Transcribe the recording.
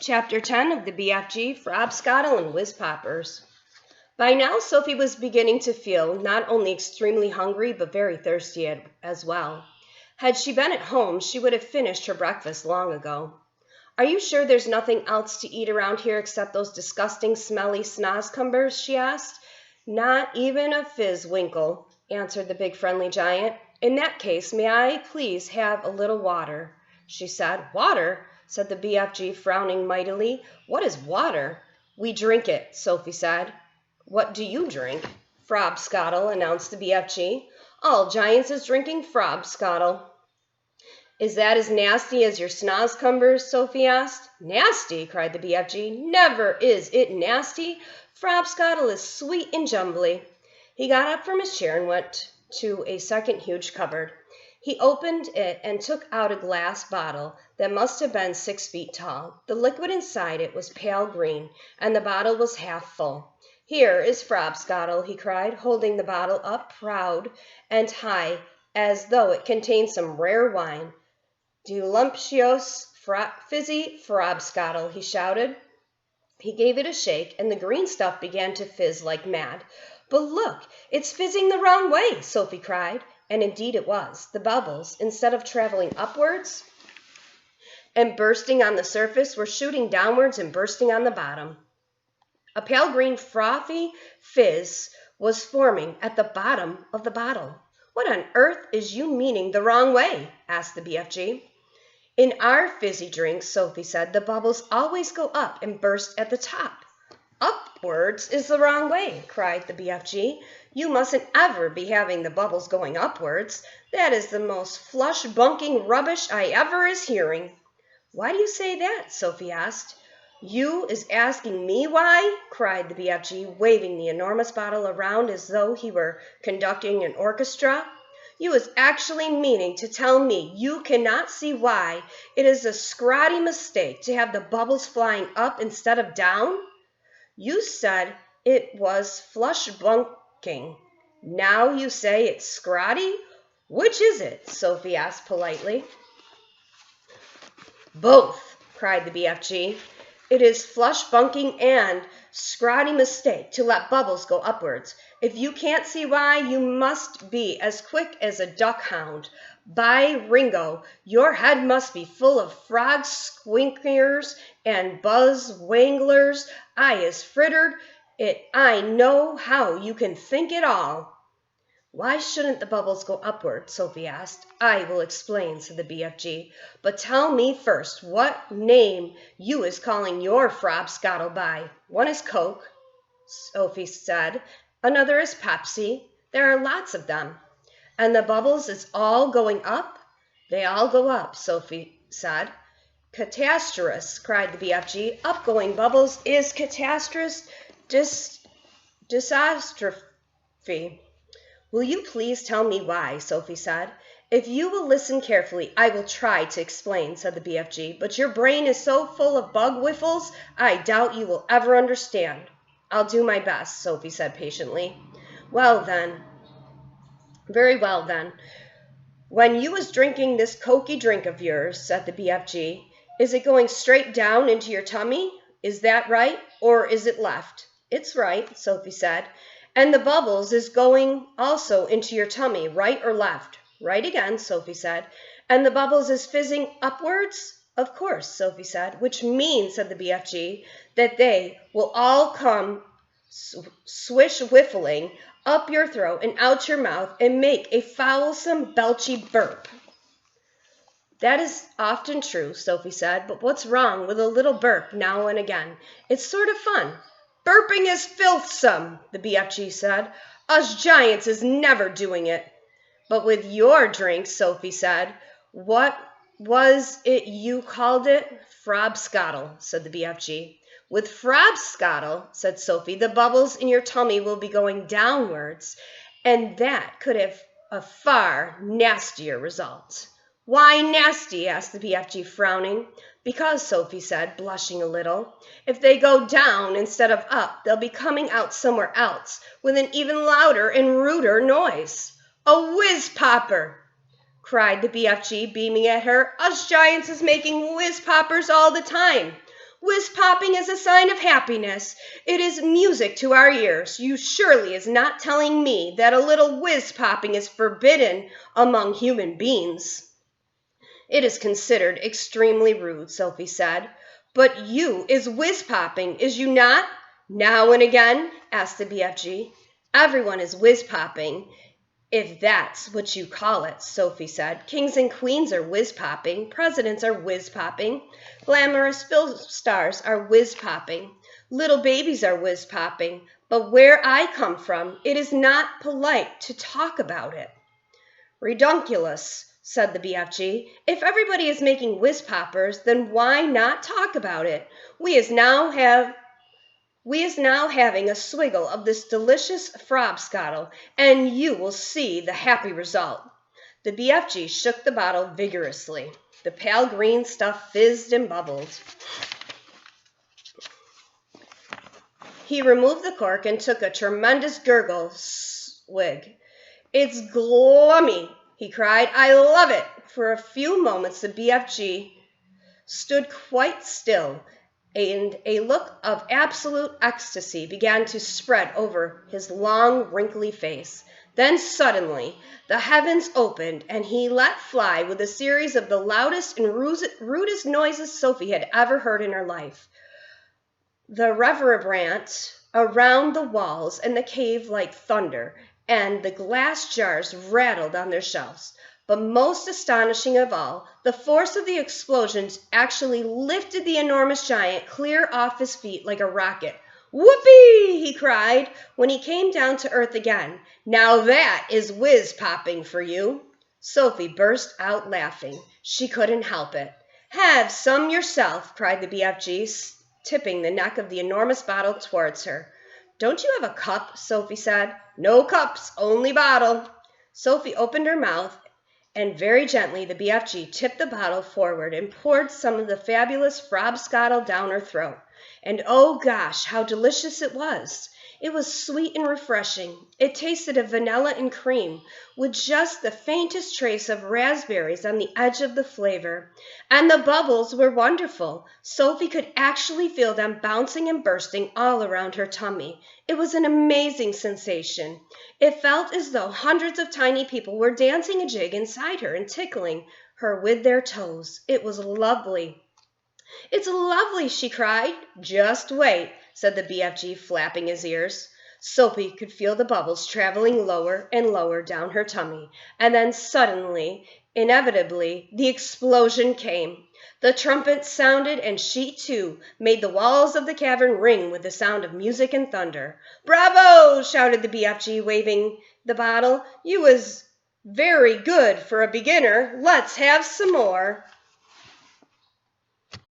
Chapter 10 of the BFG, Frobscottle and Whizzpoppers. By now, Sophie was beginning to feel not only extremely hungry, but very thirsty as well. Had she been at home, she would have finished her breakfast long ago. "Are you sure there's nothing else to eat around here except those disgusting, smelly snozcumbers?" she asked. "Not even a fizzwinkle," answered the big friendly giant. "In that case, may I please have a little water?" she said. "Water?" said the BFG, frowning mightily. "What is water?" "We drink it," Sophie said. "What do you drink?" "Frobscottle," announced the BFG. "All giants is drinking Frobscottle." "Is that as nasty as your snozcumbers?" Sophie asked. "Nasty?" cried the BFG. "Never is it nasty. Frobscottle is sweet and jumbly." He got up from his chair and went to a second huge cupboard. He opened it and took out a glass bottle that must have been 6 feet tall. The liquid inside it was pale green, and the bottle was half full. "Here is Frobscottle," he cried, holding the bottle up proud and high as though it contained some rare wine. "Delumptious, fizzy Frobscottle," he shouted. He gave it a shake, and the green stuff began to fizz like mad. "But look, it's fizzing the wrong way," Sophie cried. And indeed it was. The bubbles, instead of traveling upwards and bursting on the surface, were shooting downwards and bursting on the bottom. A pale green frothy fizz was forming at the bottom of the bottle. "What on earth is you meaning the wrong way?" asked the BFG. "In our fizzy drinks," Sophie said, "the bubbles always go up and burst at the top." "Upwards is the wrong way," cried the BFG. "You mustn't ever be having the bubbles going upwards. That is the most flush-bunking rubbish I ever is hearing." "Why do you say that?" Sophie asked. "You is asking me why?" cried the BFG, waving the enormous bottle around as though he were conducting an orchestra. "You is actually meaning to tell me you cannot see why it is a scrawty mistake to have the bubbles flying up instead of down? You said it was flush-bunking. Now you say it's scrawty? Which is it?" Sophie asked politely. "Both," cried the BFG. "It is flush-bunking and scrawty mistake to let bubbles go upwards. If you can't see why, you must be as quick as a duck-hound. By Ringo, your head must be full of frog-squinkers and buzz-wanglers. I is frittered it I know how you can think it all." "Why shouldn't the bubbles go upward?" Sophie asked. "I will explain," said the BFG. "But tell me first what name you is calling your Frobscottle by." "One is Coke," Sophie said. "Another is Pepsi. There are lots of them." "And the bubbles is all going up?" "They all go up," Sophie said. "Catastrophe," cried the BFG. "Upgoing bubbles is catastrophe, disastrophe." "Will you please tell me why?" Sophie said. "If you will listen carefully, I will try to explain," said the BFG. "But your brain is so full of bug whiffles, I doubt you will ever understand." "I'll do my best," Sophie said patiently. Very well then. When you was drinking this cokey drink of yours," said the BFG, "is it going straight down into your tummy? Is that right, or is it left?" "It's right," Sophie said. "And the bubbles is going also into your tummy, right or left?" "Right again," Sophie said. "And the bubbles is fizzing upwards?" "Of course," Sophie said. "Which means," said the BFG, "that they will all come swish-whiffling up your throat and out your mouth and make a foulsome, belchy burp." "That is often true," Sophie said, "but what's wrong with a little burp now and again? It's sort of fun." "Burping is filthsome," the BFG said. "Us giants is never doing it." "But with your drink," Sophie said. "What was it you called it?" "Frobscottle," said the BFG. "With Frobscottle," said Sophie, "the bubbles in your tummy will be going downwards, and that could have a far nastier result." "Why nasty?" asked the BFG, frowning. "Because," Sophie said, blushing a little, "if they go down instead of up, they'll be coming out somewhere else with an even louder and ruder noise." "A whizzpopper!" cried the BFG, beaming at her. "Us giants is making whizzpoppers all the time." Whiz popping is a sign of happiness. It is music to our ears. You surely is not telling me that a little whiz popping is forbidden among human beings." "It is considered extremely rude," Sophie said. "But you is whiz-popping, is you not, now and again?" asked the BFG. "Everyone is whiz-popping, if that's what you call it," Sophie said. "Kings and queens are whiz-popping. Presidents are whiz-popping. Glamorous film stars are whiz-popping. Little babies are whiz-popping. But where I come from, it is not polite to talk about it." "Redunculous," said the BFG. "If everybody is making whiz-poppers, then why not talk about it? We is now having a swiggle of this delicious Frobscottle, and you will see the happy result." The BFG shook the bottle vigorously. The pale green stuff fizzed and bubbled. He removed the cork and took a tremendous gurgle swig. "It's glummy," he cried. "I love it." For a few moments the BFG stood quite still, and a look of absolute ecstasy began to spread over his long, wrinkly face. Then suddenly the heavens opened, and he let fly with a series of the loudest and rudest noises Sophie had ever heard in her life. The reverberant around the walls and the cave like thunder, and the glass jars rattled on their shelves. But most astonishing of all, the force of the explosions actually lifted the enormous giant clear off his feet like a rocket. "Whoopee!" he cried when he came down to earth again. "Now that is whiz-popping for you." Sophie burst out laughing. She couldn't help it. "Have some yourself," cried the BFG, tipping the neck of the enormous bottle towards her. "Don't you have a cup?" Sophie said. "No cups, only bottle." Sophie opened her mouth, and very gently the BFG tipped the bottle forward and poured some of the fabulous Frobscottle down her throat. And oh gosh, how delicious it was! It was sweet and refreshing. It tasted of vanilla and cream, with just the faintest trace of raspberries on the edge of the flavor. And the bubbles were wonderful. Sophie could actually feel them bouncing and bursting all around her tummy. It was an amazing sensation. It felt as though hundreds of tiny people were dancing a jig inside her and tickling her with their toes. It was lovely. "It's lovely," she cried. "Just wait," said the BFG, flapping his ears. Sophie could feel the bubbles traveling lower and lower down her tummy, and then suddenly, inevitably, the explosion came. The trumpet sounded, and she, too, made the walls of the cavern ring with the sound of music and thunder. "Bravo!" shouted the BFG, waving the bottle. "You was very good for a beginner. Let's have some more."